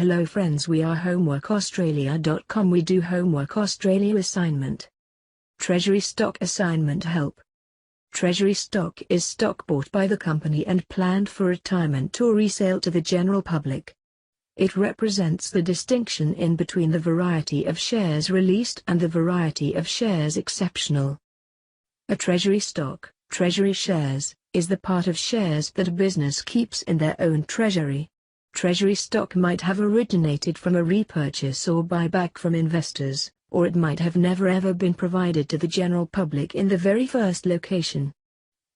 Hello friends, we are homeworkaustralia.com. We do Homework Australia assignment. Treasury stock assignment help. Treasury stock is stock bought by the company and planned for retirement or resale to the general public. It represents the distinction in between the variety of shares released and the variety of shares exceptional. A treasury stock, treasury shares, is the part of shares that a business keeps in their own treasury. Treasury stock might have originated from a repurchase or buyback from investors, or it might have never ever been provided to the general public in the very first location.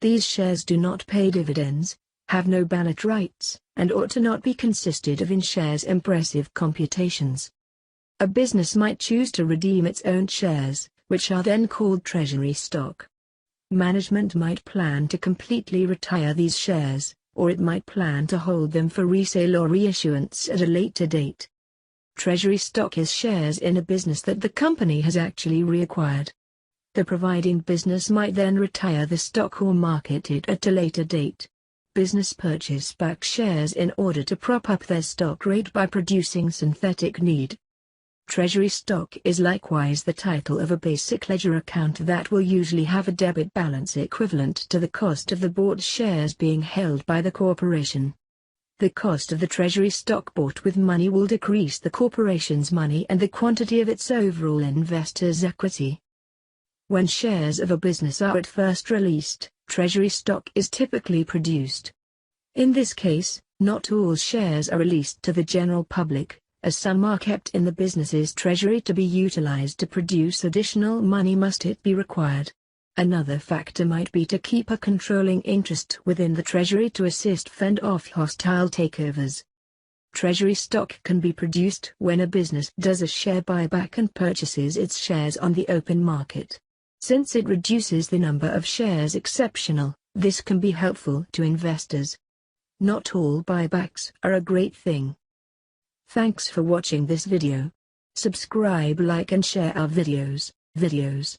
These shares do not pay dividends, have no ballot rights, and ought to not be consisted of in shares impressive computations. A business might choose to redeem its own shares, which are then called treasury stock. Management might plan to completely retire these shares, or it might plan to hold them for resale or reissuance at a later date. Treasury stock is shares in a business that the company has actually reacquired. The providing business might then retire the stock or market it at a later date. Business purchase back shares in order to prop up their stock rate by producing synthetic need. Treasury stock is likewise the title of a basic ledger account that will usually have a debit balance equivalent to the cost of the bought shares being held by the corporation. The cost of the treasury stock bought with money will decrease the corporation's money and the quantity of its overall investors' equity. When shares of a business are at first released, treasury stock is typically produced. In this case, not all shares are released to the general public, as some are kept in the business's treasury to be utilized to produce additional money must it be required. Another factor might be to keep a controlling interest within the treasury to assist fend off hostile takeovers. Treasury stock can be produced when a business does a share buyback and purchases its shares on the open market. Since it reduces the number of shares exceptional, this can be helpful to investors. Not all buybacks are a great thing. Thanks for watching this video. Subscribe, like and share our videos.